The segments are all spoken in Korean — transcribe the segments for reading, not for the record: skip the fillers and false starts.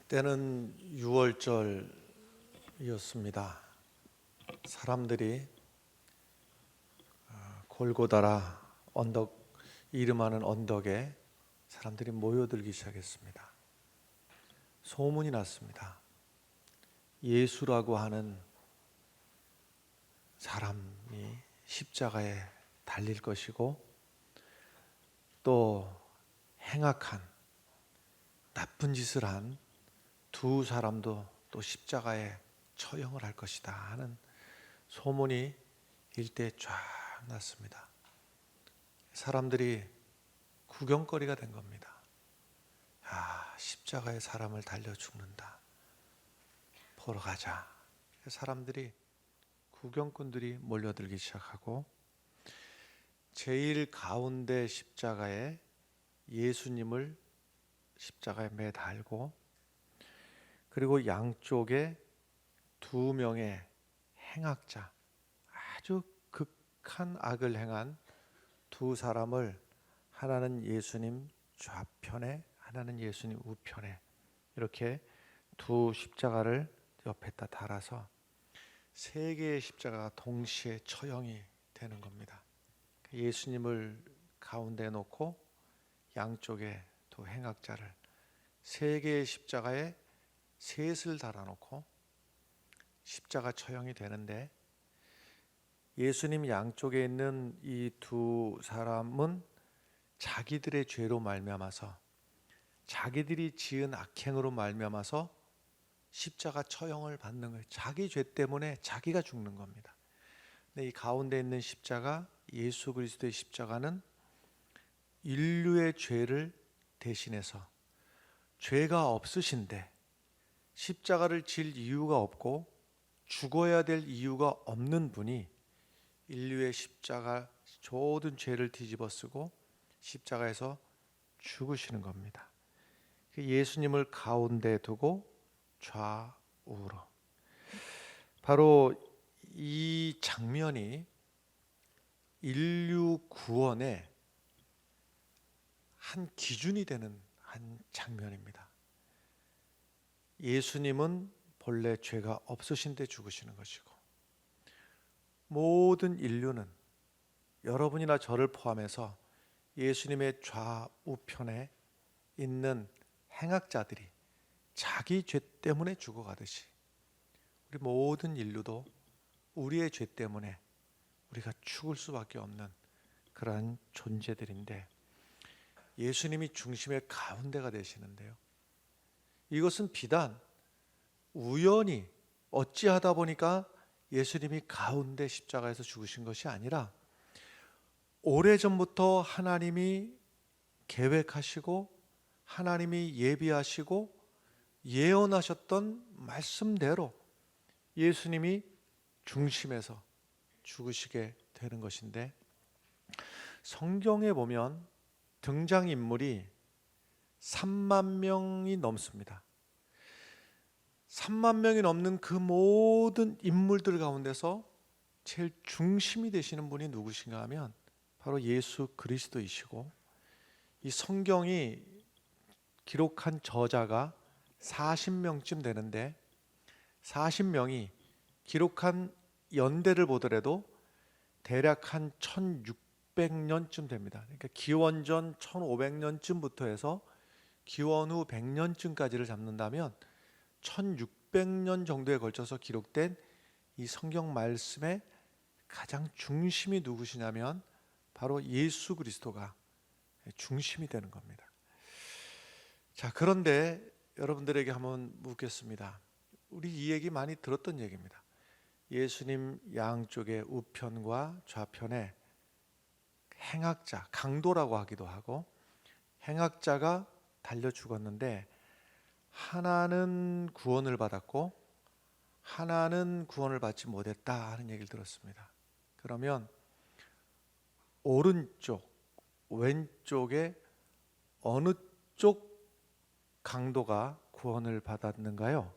때는 6월절이었습니다. 사람들이 골고다라 언덕, 이름하는 언덕에 사람들이 모여들기 시작했습니다. 소문이 났습니다. 예수라고 하는 사람이 십자가에 달릴 것이고 또 행악한 나쁜 짓을 한 두 사람도 또 십자가에 처형을 할 것이다 하는 소문이 일대에 쫙 났습니다. 사람들이 구경거리가 된 겁니다. 십자가에 사람을 달려 죽는다. 보러 가자. 사람들이, 구경꾼들이 몰려들기 시작하고 제일 가운데 십자가에 예수님을 십자가에 매달고 그리고 양쪽에 두 명의 행악자, 아주 극한 악을 행한 두 사람을, 하나는 예수님 좌편에 하나는 예수님 우편에, 이렇게 두 십자가를 옆에다 달아서 세 개의 십자가가 동시에 처형이 되는 겁니다. 예수님을 가운데 놓고 양쪽에 두 행악자를, 세 개의 십자가에 셋을 달아놓고 십자가 처형이 되는데, 예수님 양쪽에 있는 이 두 사람은 자기들의 죄로 말미암아서, 자기들이 지은 악행으로 말미암아서 십자가 처형을 받는 거예요. 자기 죄 때문에 자기가 죽는 겁니다. 근데 이 가운데 있는 십자가, 예수 그리스도의 십자가는 인류의 죄를 대신해서, 죄가 없으신데 십자가를 질 이유가 없고 죽어야 될 이유가 없는 분이 인류의 십자가 모든 죄를 뒤집어쓰고 십자가에서 죽으시는 겁니다. 예수님을 가운데 두고 좌우로, 바로 이 장면이 인류 구원의 한 기준이 되는 한 장면입니다. 예수님은 본래 죄가 없으신데 죽으시는 것이고, 모든 인류는, 여러분이나 저를 포함해서 예수님의 좌우편에 있는 행악자들이 자기 죄 때문에 죽어가듯이 우리 모든 인류도 우리의 죄 때문에 우리가 죽을 수밖에 없는 그러한 존재들인데, 예수님이 중심의 가운데가 되시는데요, 이것은 비단 우연히 어찌하다 보니까 예수님이 가운데 십자가에서 죽으신 것이 아니라 오래전부터 하나님이 계획하시고 하나님이 예비하시고 예언하셨던 말씀대로 예수님이 중심에서 죽으시게 되는 것인데, 성경에 보면 등장인물이 3만 명이 넘습니다. 3만 명이 넘는 그 모든 인물들 가운데서 제일 중심이 되시는 분이 누구신가 하면 바로 예수 그리스도이시고, 이 성경이 기록한 저자가 40명쯤 되는데 40명이 기록한 연대를 보더라도 대략 한 1600년쯤 됩니다. 그러니까 기원전 1500년쯤부터 해서 기원 후 100년쯤까지를 잡는다면 1600년 정도에 걸쳐서 기록된 이 성경 말씀의 가장 중심이 누구시냐면 바로 예수 그리스도가 중심이 되는 겁니다. 자, 그런데 여러분들에게 한번 묻겠습니다. 우리 이 얘기 많이 들었던 얘기입니다. 예수님 양쪽에 우편과 좌편에 행악자, 강도라고 하기도 하고 행악자가 달려 죽었는데, 하나는 구원을 받았고 하나는 구원을 받지 못했다 하는 얘기를 들었습니다. 그러면 오른쪽, 왼쪽에 어느 쪽 강도가 구원을 받았는가요?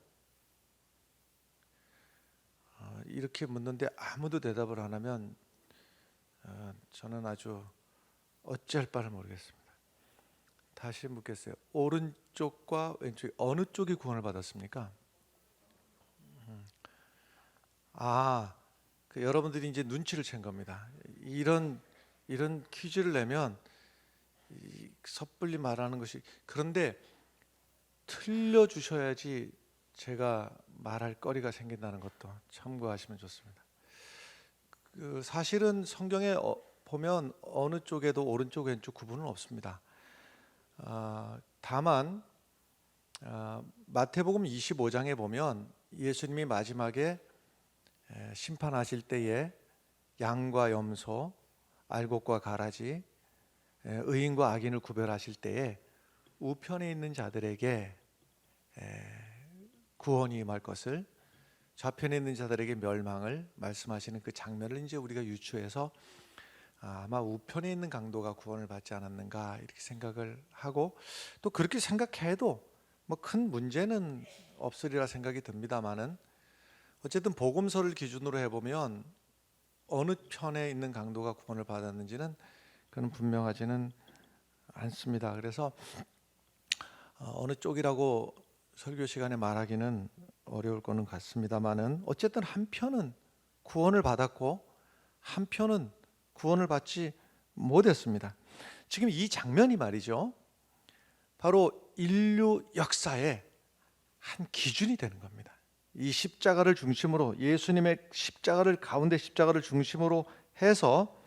이렇게 묻는데 아무도 대답을 안 하면 저는 아주 어찌할 바를 모르겠습니다. 다시 묻겠어요. 오른쪽과 왼쪽 어느 쪽이 구원을 받았습니까? 여러분들이 이제 눈치를 챈 겁니다. 이런 퀴즈를 내면 섣불리 말하는 것이, 그런데 틀려 주셔야지 제가 말할 거리가 생긴다는 것도 참고하시면 좋습니다. 사실은 성경에 보면 어느 쪽에도 오른쪽 왼쪽 구분은 없습니다. 다만 마태복음 25장에 보면 예수님이 마지막에 심판하실 때에 양과 염소, 알곡과 가라지, 의인과 악인을 구별하실 때에 우편에 있는 자들에게 구원이 임할 것을, 좌편에 있는 자들에게 멸망을 말씀하시는 그 장면을 이제 우리가 유추해서 아마 우편에 있는 강도가 구원을 받지 않았는가 이렇게 생각을 하고, 또 그렇게 생각해도 뭐 큰 문제는 없으리라 생각이 듭니다만은, 어쨌든 복음서를 기준으로 해보면 어느 편에 있는 강도가 구원을 받았는지는 그건 분명하지는 않습니다. 그래서 어느 쪽이라고 설교 시간에 말하기는 어려울 거는 같습니다만은, 어쨌든 한 편은 구원을 받았고 한 편은 구원을 받지 못했습니다. 지금 이 장면이 말이죠, 바로 인류 역사의 한 기준이 되는 겁니다. 이 십자가를 중심으로, 예수님의 십자가를, 가운데 십자가를 중심으로 해서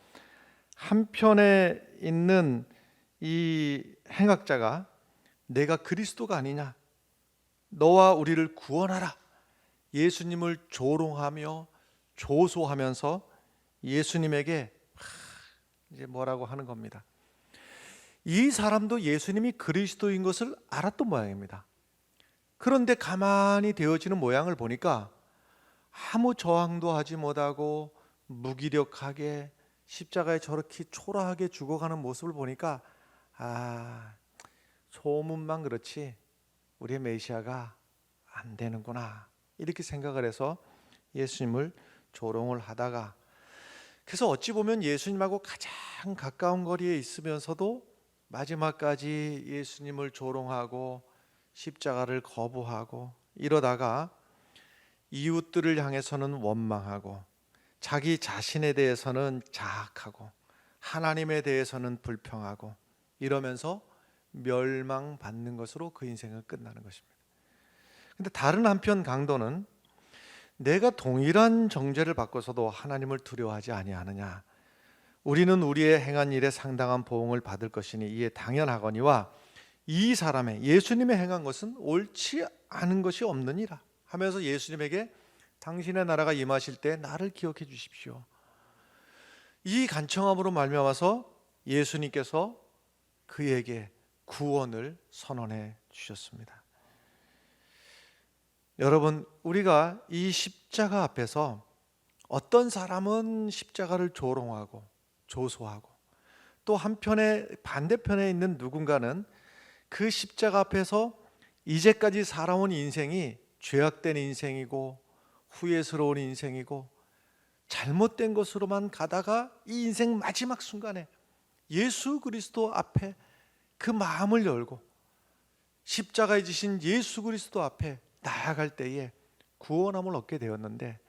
한편에 있는 이 행악자가 내가 그리스도가 아니냐, 너와 우리를 구원하라, 예수님을 조롱하며 조소하면서 예수님에게 이제 뭐라고 하는 겁니다. 이 사람도 예수님이 그리스도인 것을 알았던 모양입니다. 그런데 가만히 되어지는 모양을 보니까 아무 저항도 하지 못하고 무기력하게 십자가에 저렇게 초라하게 죽어가는 모습을 보니까 소문만 그렇지 우리의 메시아가 안 되는구나, 이렇게 생각을 해서 예수님을 조롱을 하다가, 그래서 어찌 보면 예수님하고 가장 가까운 거리에 있으면서도 마지막까지 예수님을 조롱하고 십자가를 거부하고 이러다가 이웃들을 향해서는 원망하고 자기 자신에 대해서는 자학하고 하나님에 대해서는 불평하고 이러면서 멸망받는 것으로 그 인생은 끝나는 것입니다. 근데 다른 한편 강도는 내가 동일한 정죄를 받고서도 하나님을 두려워하지 아니하느냐, 우리는 우리의 행한 일에 상당한 보응을 받을 것이니 이에 당연하거니와 이 사람의, 예수님의 행한 것은 옳지 않은 것이 없느니라 하면서 예수님에게 당신의 나라가 임하실 때 나를 기억해 주십시오, 이 간청함으로 말미암아서 예수님께서 그에게 구원을 선언해 주셨습니다. 여러분, 우리가 이 십자가 앞에서 어떤 사람은 십자가를 조롱하고 조소하고, 또 한편에 반대편에 있는 누군가는 그 십자가 앞에서 이제까지 살아온 인생이 죄악된 인생이고 후회스러운 인생이고 잘못된 것으로만 가다가 이 인생 마지막 순간에 예수 그리스도 앞에 그 마음을 열고 십자가에 지신 예수 그리스도 앞에 나아갈 때에 구원함을 얻게 되었는데,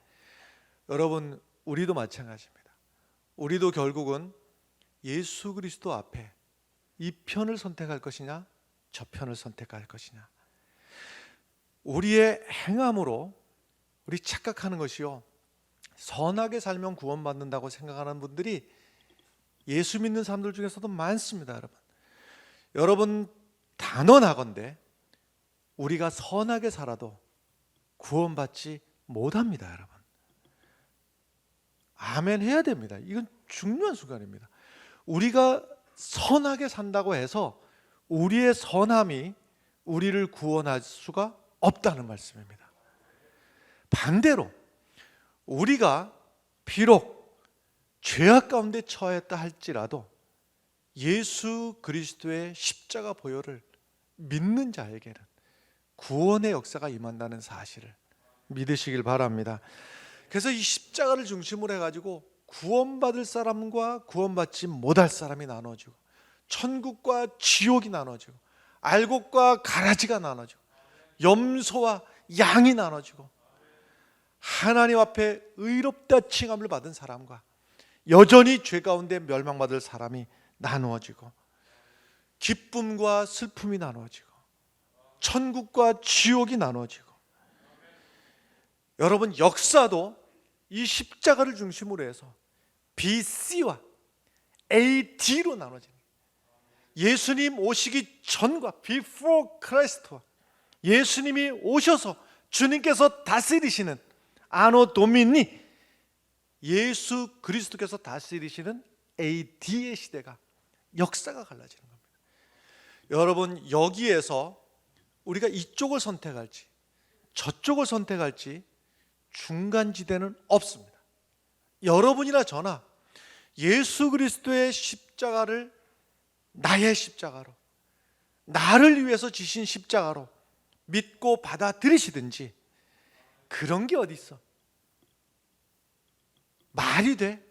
여러분, 우리도 마찬가지입니다. 우리도 결국은 예수 그리스도 앞에 이 편을 선택할 것이냐 저 편을 선택할 것이냐, 우리의 행함으로 우리 착각하는 것이요, 선하게 살면 구원받는다고 생각하는 분들이 예수 믿는 사람들 중에서도 많습니다. 여러분 단언하건대 우리가 선하게 살아도 구원받지 못합니다. 여러분 아멘 해야 됩니다. 이건 중요한 순간입니다. 우리가 선하게 산다고 해서 우리의 선함이 우리를 구원할 수가 없다는 말씀입니다. 반대로 우리가 비록 죄악 가운데 처했다 할지라도 예수 그리스도의 십자가 보혈을 믿는 자에게는 구원의 역사가 임한다는 사실을 믿으시길 바랍니다. 그래서 이 십자가를 중심으로 해가지고 구원받을 사람과 구원받지 못할 사람이 나눠지고 천국과 지옥이 나눠지고 알곡과 가라지가 나눠지고 염소와 양이 나눠지고 하나님 앞에 의롭다 칭함을 받은 사람과 여전히 죄 가운데 멸망받을 사람이 나누어지고 기쁨과 슬픔이 나누어지고 천국과 지옥이 나누어지고 여러분 역사도 이 십자가를 중심으로 해서 BC와 AD로 나눠집니다. 예수님 오시기 전과 Before Christ와 예수님이 오셔서 주님께서 다스리시는 아노 도미니 예수 그리스도께서 다스리시는 AD의 시대가 역사가 갈라지는 겁니다. 여러분 여기에서 우리가 이쪽을 선택할지 저쪽을 선택할지 중간지대는 없습니다. 여러분이나 저나 예수 그리스도의 십자가를 나의 십자가로 나를 위해서 지신 십자가로 믿고 받아들이시든지 그런 게 어디 있어? 말이 돼?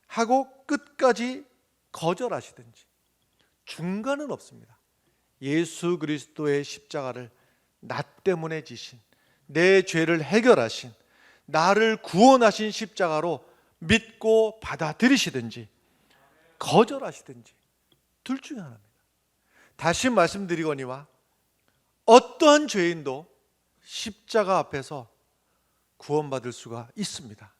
하고 끝까지 거절하시든지 중간은 없습니다. 예수 그리스도의 십자가를 나 때문에 지신 내 죄를 해결하신 나를 구원하신 십자가로 믿고 받아들이시든지 거절하시든지 둘 중에 하나입니다. 다시 말씀드리거니와 어떠한 죄인도 십자가 앞에서 구원받을 수가 있습니다.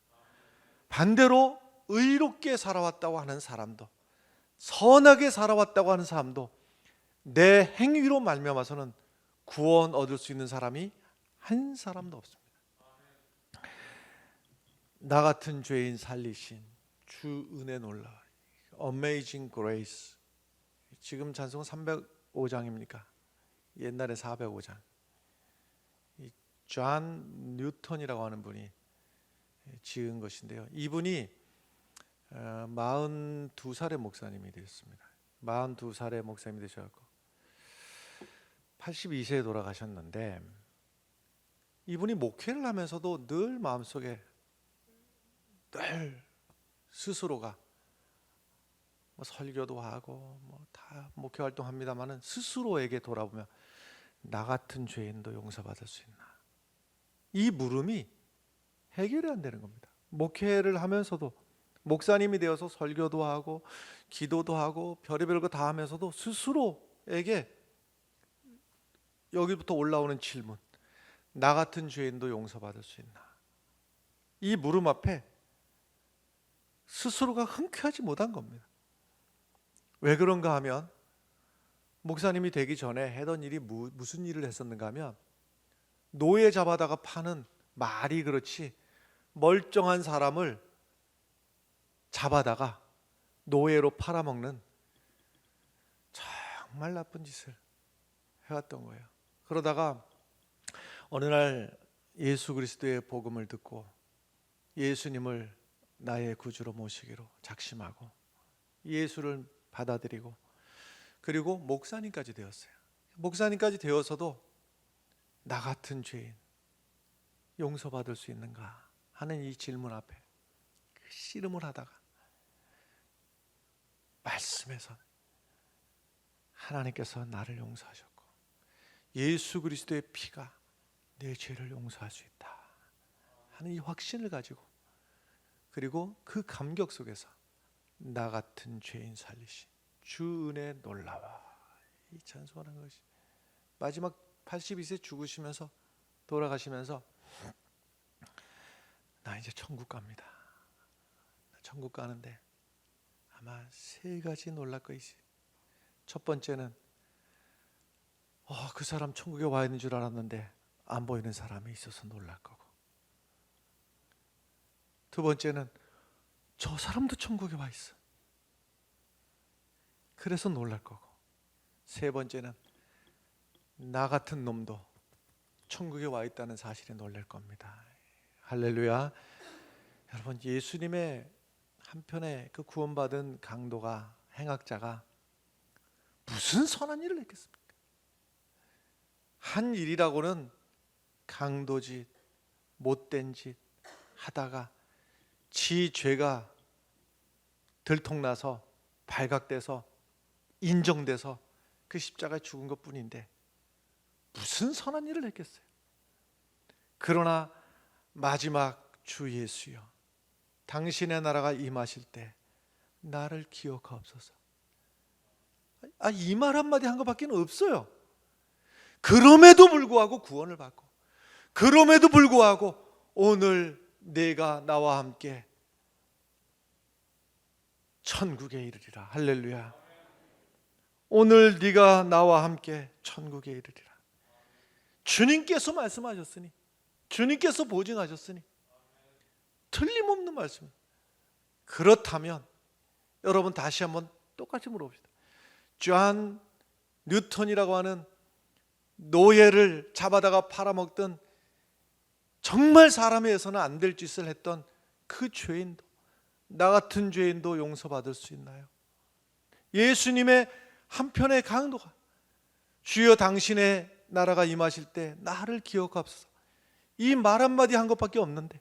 반대로 의롭게 살아왔다고 하는 사람도 선하게 살아왔다고 하는 사람도 내 행위로 말미암아서는 구원 얻을 수 있는 사람이 한 사람도 없습니다. 나 같은 죄인 살리신 주 은혜 놀라 Amazing Grace. 지금 찬송 305장입니까? 옛날에 405장. 존 뉴턴이라고 하는 분이 지은 것인데요. 이분이 42살의 목사님이 되셨습니다. 42살의 목사님이 되셔서 82세에 돌아가셨는데 이분이 목회를 하면서도 늘 마음속에 늘 스스로가 뭐 설교도 하고 뭐 다 목회 활동합니다만은 스스로에게 돌아보면 나 같은 죄인도 용서받을 수 있나? 이 물음이 해결이 안 되는 겁니다. 목회를 하면서도 목사님이 되어서 설교도 하고 기도도 하고 별의별 거 다 하면서도 스스로에게 여기부터 올라오는 질문, 나 같은 죄인도 용서받을 수 있나? 이 물음 앞에 스스로가 흔쾌하지 못한 겁니다. 왜 그런가 하면 목사님이 되기 전에 하던 일이 무슨 일을 했었는가 하면 노예 잡아다가 파는 말이 그렇지 멀쩡한 사람을 잡아다가 노예로 팔아먹는 정말 나쁜 짓을 해왔던 거예요. 그러다가 어느 날 예수 그리스도의 복음을 듣고 예수님을 나의 구주로 모시기로 작심하고 예수를 받아들이고 그리고 목사님까지 되었어요. 목사님까지 되어서도 나 같은 죄인 용서받을 수 있는가 하는 이 질문 앞에 씨름을 하다가 말씀에서 하나님께서 나를 용서하셨고 예수 그리스도의 피가 내 죄를 용서할 수 있다 하는 이 확신을 가지고 그리고 그 감격 속에서 나 같은 죄인 살리신 주 은혜 놀라워 이 찬송하는 것이 마지막 82세 죽으시면서 돌아가시면서 나 이제 천국 갑니다. 천국 가는데 아마 세 가지 놀랄 것이지. 첫 번째는 그 사람 천국에 와 있는 줄 알았는데 안 보이는 사람이 있어서 놀랄 거고, 두 번째는 저 사람도 천국에 와 있어. 그래서 놀랄 거고, 세 번째는 나 같은 놈도 천국에 와 있다는 사실에 놀랄 겁니다. 할렐루야. 여러분, 예수님의 한편의 그 구원받은 강도가, 행악자가 무슨 선한 일을 했겠습니까? 한 일이라고는 강도짓, 못된 짓 하다가 지 죄가 들통나서 발각돼서 인정돼서 그 그 십자가에 죽은 것뿐인데 무슨 선한 일을 했겠어요? 그러나 마지막 주 예수여, 당신의 나라가 임하실 때 나를 기억하옵소서. 이 말 한마디 한 것밖에 없어요. 그럼에도 불구하고 구원을 받고, 그럼에도 불구하고 오늘 내가 나와 함께 천국에 이르리라. 할렐루야. 오늘 네가 나와 함께 천국에 이르리라. 주님께서 말씀하셨으니, 주님께서 보증하셨으니 틀림없는 말씀. 그렇다면 여러분 다시 한번 똑같이 물어봅시다. 존 뉴턴이라고 하는 노예를 잡아다가 팔아먹던, 정말 사람에 의해서는 안 될 짓을 했던 그 죄인도, 나 같은 죄인도 용서받을 수 있나요? 예수님의 한편의 강도가 주여 당신의 나라가 임하실 때 나를 기억하옵소서, 이 말 한마디 한 것밖에 없는데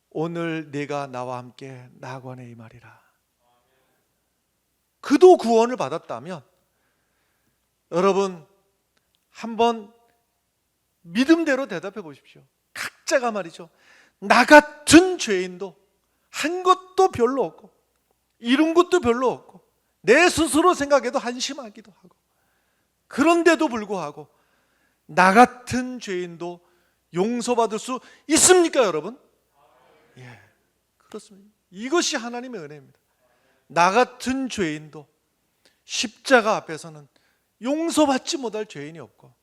오늘 내가 나와 함께 낙원에 임하리라. 그도 구원을 받았다면 여러분 한번 믿음대로 대답해 보십시오. 각자가 말이죠, 나 같은 죄인도 한 것도 별로 없고 이룬 것도 별로 없고 내 스스로 생각해도 한심하기도 하고, 그런데도 불구하고 나 같은 죄인도 용서받을 수 있습니까 여러분? 예, 그렇습니다. 이것이 하나님의 은혜입니다. 나 같은 죄인도 십자가 앞에서는 용서받지 못할 죄인이 없고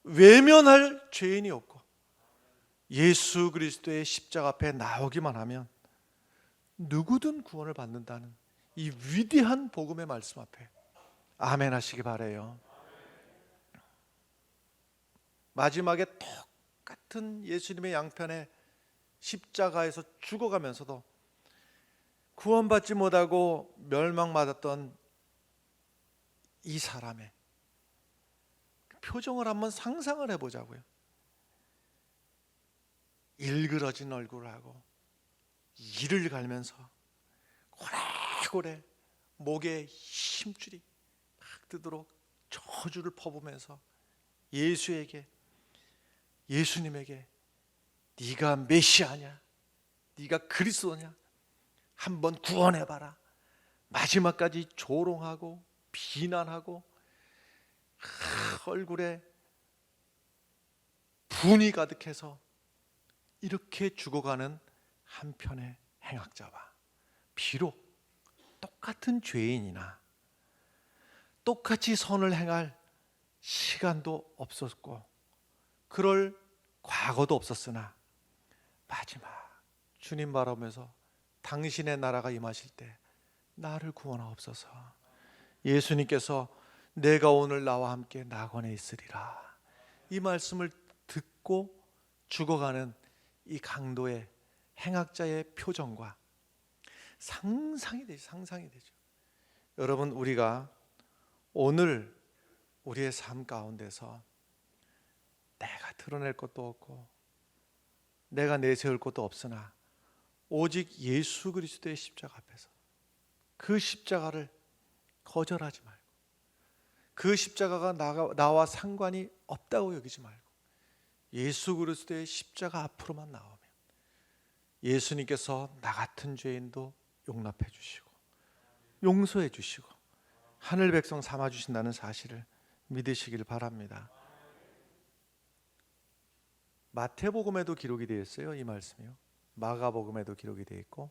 외면할 죄인이 없고 예수 그리스도의 십자가 앞에 나오기만 하면 누구든 구원을 받는다는 이 위대한 복음의 말씀 앞에 아멘 하시기 바라요. 마지막에 똑같은 예수님의 양편에 십자가에서 죽어가면서도 구원받지 못하고 멸망받았던 이 사람의 표정을 한번 상상을 해보자고요. 일그러진 얼굴을 하고 이를 갈면서 고래고래 목에 힘줄이 팍 뜨도록 저주를 퍼부면서 예수님에게 네가 메시아냐, 네가 그리스도냐, 한번 구원해봐라. 마지막까지 조롱하고 비난하고 얼굴에 분이 가득해서 이렇게 죽어가는 한편의 행악자와 비록 똑같은 죄인이나 똑같이 선을 행할 시간도 없었고 그럴 과거도 없었으나 마지막 주님 바라보면서 당신의 나라가 임하실 때 나를 구원하옵소서. 예수님께서 내가 오늘 나와 함께 낙원에 있으리라, 이 말씀을 듣고 죽어가는 이 강도의 행악자의 표정과 상상이 되죠. 여러분, 우리가 오늘 우리의 삶 가운데서 내가 드러낼 것도 없고 내가 내세울 것도 없으나 오직 예수 그리스도의 십자가 앞에서 그 십자가를 거절하지 말고 그 십자가가 나와 상관이 없다고 여기지 말고 예수 그리스도의 십자가 앞으로만 나오면 예수님께서 나 같은 죄인도 용납해 주시고 용서해 주시고 하늘 백성 삼아 주신다는 사실을 믿으시길 바랍니다. 마태복음에도 기록이 되어 있어요, 이 말씀이요. 마가복음에도 기록이 되어 있고.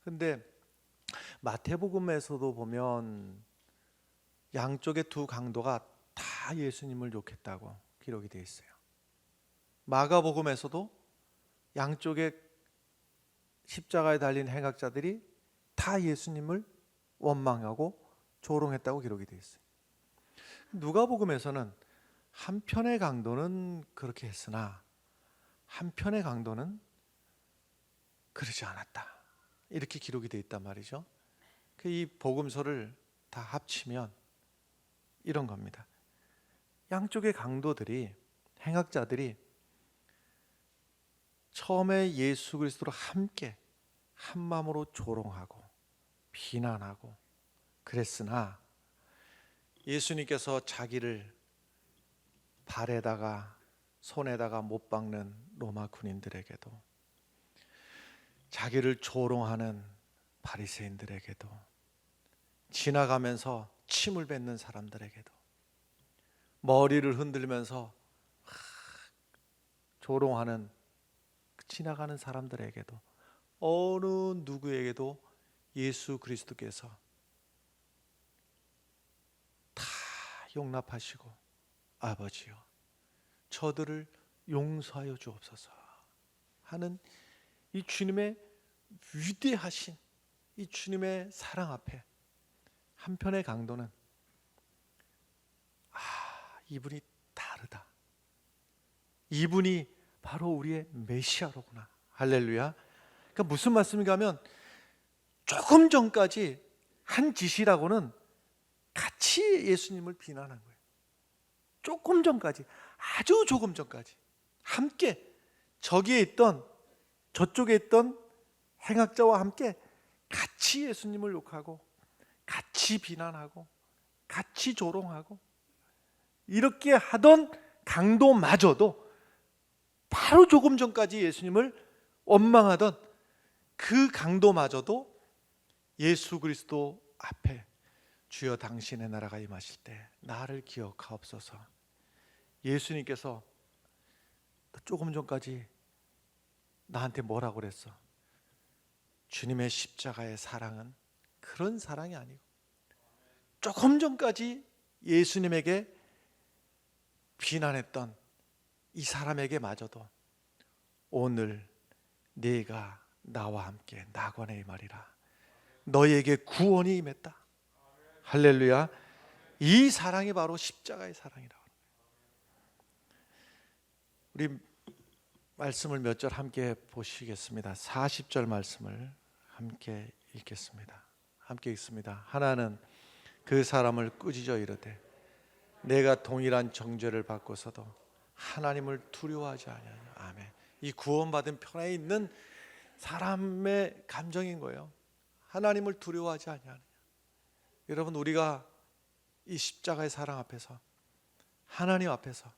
근데 마태복음에서도 보면 양쪽의 두 강도가 다 예수님을 욕했다고 기록이 되어 있어요. 마가복음에서도 양쪽에 십자가에 달린 행악자들이 다 예수님을 원망하고 조롱했다고 기록이 되어 있어요. 누가복음에서는 한편의 강도는 그렇게 했으나 한편의 강도는 그러지 않았다, 이렇게 기록이 되어 있단 말이죠. 이 복음서를 다 합치면 이런 겁니다. 양쪽의 강도들이, 행악자들이 처음에 예수 그리스도로 함께 한 마음으로 조롱하고 비난하고 그랬으나 예수님께서 자기를 발에다가 손에다가 못 박는 로마 군인들에게도, 자기를 조롱하는 바리새인들에게도, 지나가면서 침을 뱉는 사람들에게도, 머리를 흔들면서 조롱하는 지나가는 사람들에게도, 어느 누구에게도 예수 그리스도께서 다 용납하시고, 아버지여 저들을 용서하여 주옵소서 하는 이 주님의 위대하신 이 주님의 사랑 앞에 한편의 강도는 이분이 다르다, 이분이 바로 우리의 메시아로구나. 할렐루야. 그러니까 무슨 말씀인가 하면, 조금 전까지 한 짓이라고는 같이 예수님을 비난한 거예요. 조금 전까지, 아주 조금 전까지 함께 저기에 있던, 저쪽에 있던 행악자와 함께 같이 예수님을 욕하고, 같이 비난하고, 같이 조롱하고, 이렇게 하던 강도마저도 바로 조금 전까지 예수님을 원망하던 그 강도마저도 예수 그리스도 앞에 주여 당신의 나라가 임하실 때 나를 기억하옵소서. 예수님께서 조금 전까지 나한테 뭐라고 그랬어? 주님의 십자가의 사랑은 그런 사랑이 아니고, 조금 전까지 예수님에게 비난했던 이 사람에게 마저도 오늘 네가 나와 함께 낙원에 임하리라, 너희에게 구원이 임했다. 할렐루야. 이 사랑이 바로 십자가의 사랑이라고. 우리 말씀을 몇 절 함께 보시겠습니다. 40절 말씀을 함께 읽겠습니다. 함께 읽습니다. 하나는 그 사람을 꾸짖어 이르되 내가 동일한 정죄를 받고서도 하나님을 두려워하지 아니하냐. 아멘. 이 구원받은 편에 있는 사람의 감정인 거예요. 하나님을 두려워하지 아니하느냐. 여러분, 우리가 이 십자가의 사랑 앞에서, 하나님 앞에서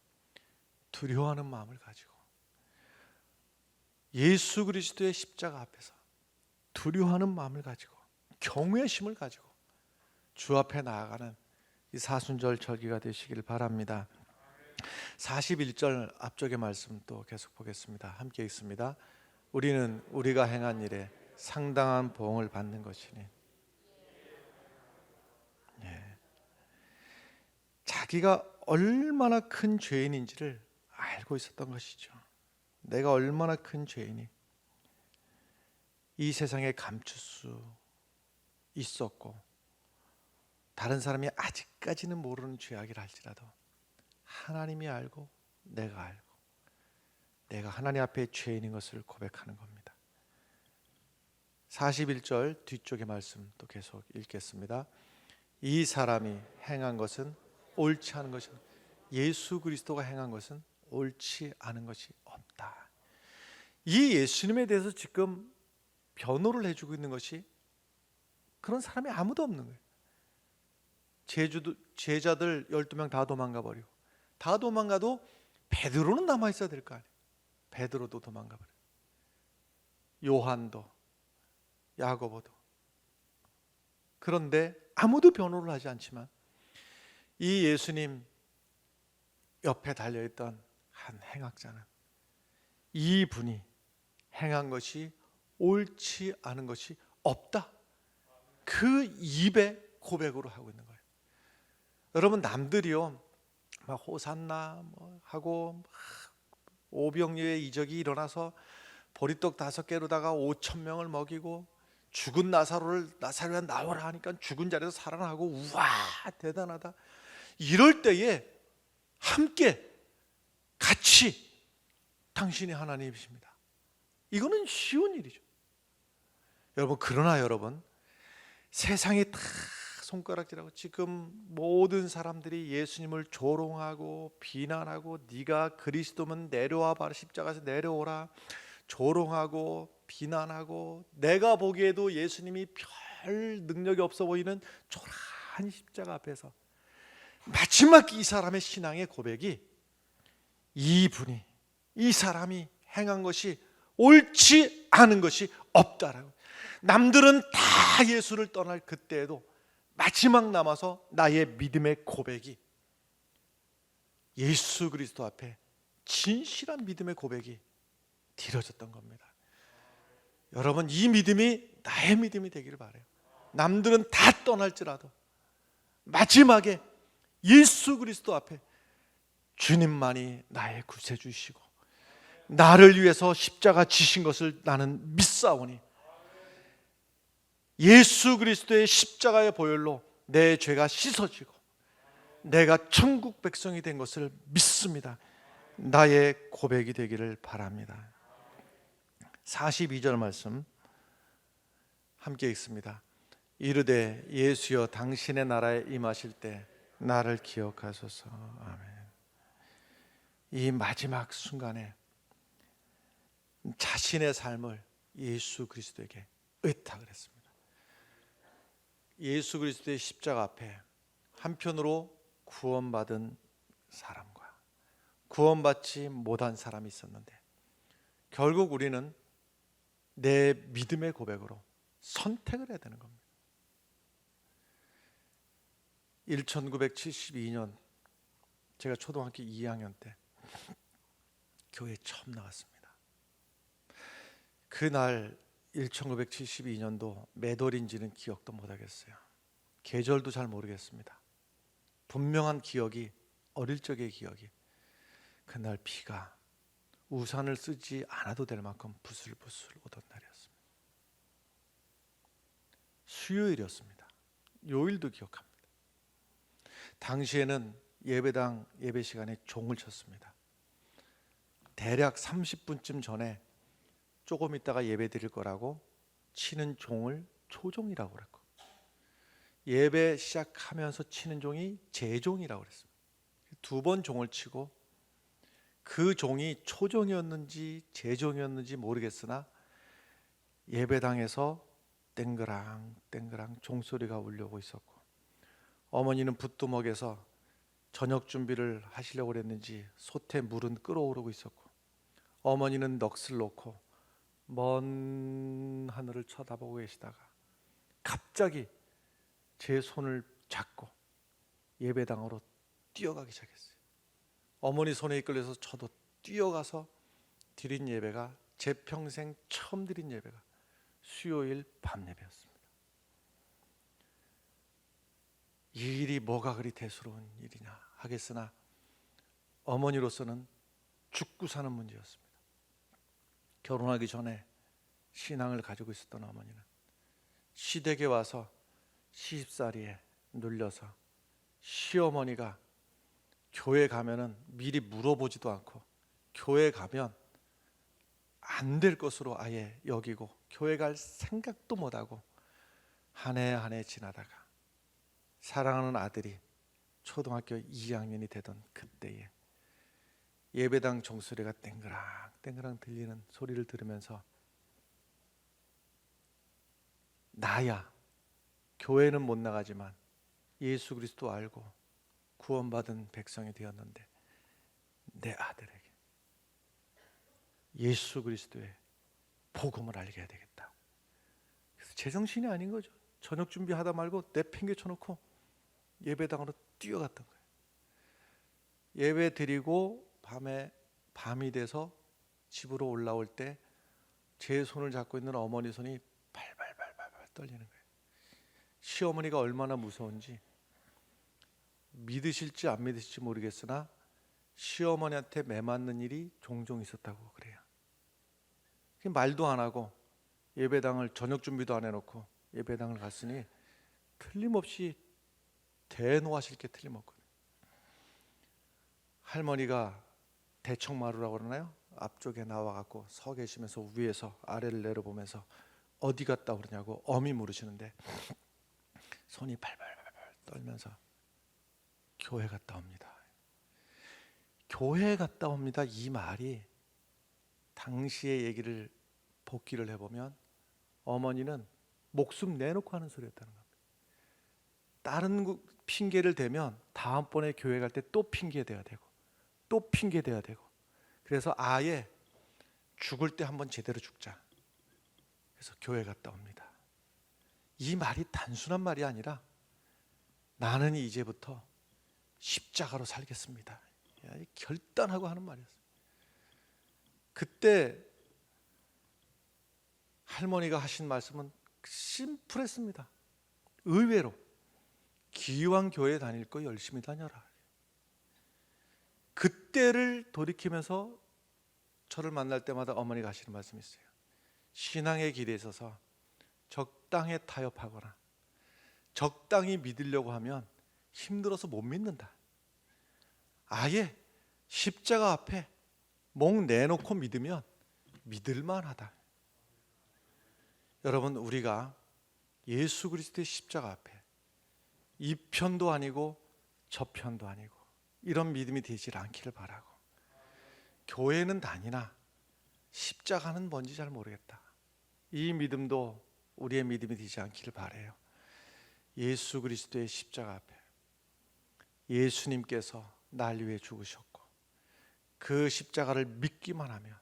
두려워하는 마음을 가지고, 예수 그리스도의 십자가 앞에서 두려워하는 마음을 가지고, 경외심을 가지고 주 앞에 나아가는 이 사순절 절기가 되시길 바랍니다. 41절 앞쪽의 말씀 또 계속 보겠습니다. 함께 읽습니다. 우리는 우리가 행한 일에 상당한 보응을 받는 것이니. 자기가 얼마나 큰 죄인인지를 알고 있었던 것이죠. 내가 얼마나 큰 죄인이 이 세상에 감출 수 있었고, 다른 사람이 아직까지는 모르는 죄악이라 할지라도 하나님이 알고 내가 알고, 내가 하나님 앞에 죄인인 것을 고백하는 겁니다. 41절 뒤쪽의 말씀 또 계속 읽겠습니다. 이 사람이 행한 것은 옳지 않은 것은, 예수 그리스도가 행한 것은 옳지 않은 것이 없다. 이 예수님에 대해서 지금 변호를 해주고 있는 것이, 그런 사람이 아무도 없는 거예요. 제자들 12명 다 도망가 버리고, 다 도망가도 베드로는 남아 있어야 될 거 아니에요. 베드로도 도망가 버려요. 요한도, 야고보도. 그런데 아무도 변호를 하지 않지만 이 예수님 옆에 달려있던 한 행악자는 이분이 행한 것이 옳지 않은 것이 없다, 그 입에 고백으로 하고 있는 거예요. 여러분, 남들이요 막 호산나 하고 오병이어의 이적이 일어나서 보리떡 5개로다가 5,000명을 먹이고, 죽은 나사로야 나오라 하니까 죽은 자리에서 살아나고, 우와 대단하다, 이럴 때에 함께 같이 당신이 하나님이십니다, 이거는 쉬운 일이죠. 여러분, 그러나 여러분, 세상이 다 손가락질하고 지금 모든 사람들이 예수님을 조롱하고 비난하고, 네가 그리스도면 내려와 봐라, 십자가에서 내려오라, 조롱하고 비난하고, 내가 보기에도 예수님이 별 능력이 없어 보이는 초라한 십자가 앞에서 마지막 이 사람의 신앙의 고백이, 이분이, 이 사람이 행한 것이 옳지 않은 것이 없다라고. 남들은 다 예수를 떠날 그때에도 마지막 남아서 나의 믿음의 고백이, 예수 그리스도 앞에 진실한 믿음의 고백이 드려졌던 겁니다. 여러분, 이 믿음이 나의 믿음이 되기를 바라요. 남들은 다 떠날지라도 마지막에 예수 그리스도 앞에 주님만이 나의 구세주이시고 나를 위해서 십자가 지신 것을 나는 믿사오니, 예수 그리스도의 십자가의 보혈로 내 죄가 씻어지고 내가 천국 백성이 된 것을 믿습니다. 나의 고백이 되기를 바랍니다. 42절 말씀 함께 읽습니다. 이르되 예수여 당신의 나라에 임하실 때 나를 기억하소서. 아멘. 이 마지막 순간에 자신의 삶을 예수 그리스도에게 의탁을 했습니다. 예수 그리스도의 십자가 앞에 한편으로 구원받은 사람과 구원받지 못한 사람이 있었는데, 결국 우리는 내 믿음의 고백으로 선택을 해야 되는 겁니다. 1972년 제가 초등학교 2학년 때 교회에 처음 나갔습니다. 그날 1972년도 몇 월인지는 기억도 못하겠어요. 계절도 잘 모르겠습니다. 분명한 기억이, 어릴 적의 기억이, 그날 비가 우산을 쓰지 않아도 될 만큼 부슬부슬 오던 날이었습니다. 수요일이었습니다. 요일도 기억합니다. 당시에는 예배당 예배 시간에 종을 쳤습니다. 대략 30분쯤 전에 조금 있다가 예배 드릴 거라고 치는 종을 초종이라고 그랬고, 예배 시작하면서 치는 종이 제종이라고 그랬습니다. 두 번 종을 치고 그 종이 초종이었는지 제종이었는지 모르겠으나 예배당에서 땡그랑 땡그랑 종소리가 울려오고 있었고, 어머니는 붓두먹에서 저녁 준비를 하시려고 그랬는지 솥에 물은 끓어오르고 있었고, 어머니는 넋을 놓고 먼 하늘을 쳐다보고 계시다가 갑자기 제 손을 잡고 예배당으로 뛰어가기 시작했어요. 어머니 손에 이끌려서 저도 뛰어가서 드린 예배가, 제 평생 처음 드린 예배가 수요일 밤 예배였습니다. 이 일이 뭐가 그리 대수로운 일이냐 하겠으나 어머니로서는 죽고 사는 문제였습니다. 결혼하기 전에 신앙을 가지고 있었던 어머니는 시댁에 와서 시집살이에 눌려서 시어머니가 교회 가면은 미리 물어보지도 않고 교회 가면 안 될 것으로 아예 여기고 교회 갈 생각도 못하고 한 해 한 해 지나다가 사랑하는 아들이 초등학교 2학년이 되던 그때에 예배당 종소리가 땡그랑 땡그랑 들리는 소리를 들으면서, 나야 교회는 못 나가지만 예수 그리스도 알고 구원받은 백성이 되었는데 내 아들에게 예수 그리스도의 복음을 알게 해야 되겠다. 그래서 제정신이 아닌 거죠. 저녁 준비하다 말고 내팽개쳐놓고 예배당으로 뛰어갔던 거예요. 예배 드리고 밤이 돼서 집으로 올라올 때 제 손을 잡고 있는 어머니 손이 발발발발 떨리는 거예요. 시어머니가 얼마나 무서운지, 믿으실지 안 믿으실지 모르겠으나 시어머니한테 매 맞는 일이 종종 있었다고 그래요. 말도 안 하고 예배당을 저녁 준비도 안 해놓고 예배당을 갔으니 틀림없이 대노하실 게 틀림없거든요. 할머니가 대청마루라고 그러나요? 앞쪽에 나와갖고 서 계시면서 위에서 아래를 내려보면서 어디 갔다 오느냐고 엄히 물으시는데 손이 발발발발 떨면서 교회 갔다 옵니다. 교회 갔다 옵니다. 이 말이 당시의 얘기를 복기를 해보면 어머니는 목숨 내놓고 하는 소리였다는 겁니다. 다른 핑계를 대면 다음번에 교회 갈 때 또 핑계 대야 되고 또 핑계 대야 되고, 그래서 아예 죽을 때 한번 제대로 죽자. 그래서 교회 갔다 옵니다. 이 말이 단순한 말이 아니라 나는 이제부터 십자가로 살겠습니다. 결단하고 하는 말이었어요. 그때 할머니가 하신 말씀은 심플했습니다. 의외로 기왕 교회 다닐 거 열심히 다녀라. 그때를 돌이키면서 저를 만날 때마다 어머니가 하시는 말씀이 있어요. 신앙의 길에 있어서 적당히 타협하거나 적당히 믿으려고 하면 힘들어서 못 믿는다. 아예 십자가 앞에 목 내놓고 믿으면 믿을만하다. 여러분, 우리가 예수 그리스도의 십자가 앞에 이 편도 아니고 저 편도 아니고 이런 믿음이 되지 않기를 바라고, 교회는 다니나 십자가는 뭔지 잘 모르겠다, 이 믿음도 우리의 믿음이 되지 않기를 바라요. 예수 그리스도의 십자가 앞에 예수님께서 날 위해 죽으셨고 그 십자가를 믿기만 하면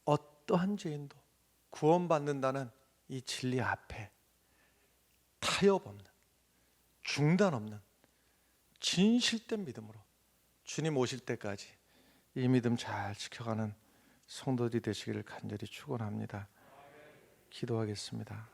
어떠한 죄인도 구원받는다는 이 진리 앞에 타협 없는, 중단 없는 진실된 믿음으로 주님 오실 때까지 이 믿음 잘 지켜가는 성도들이 되시기를 간절히 축원합니다. 기도하겠습니다.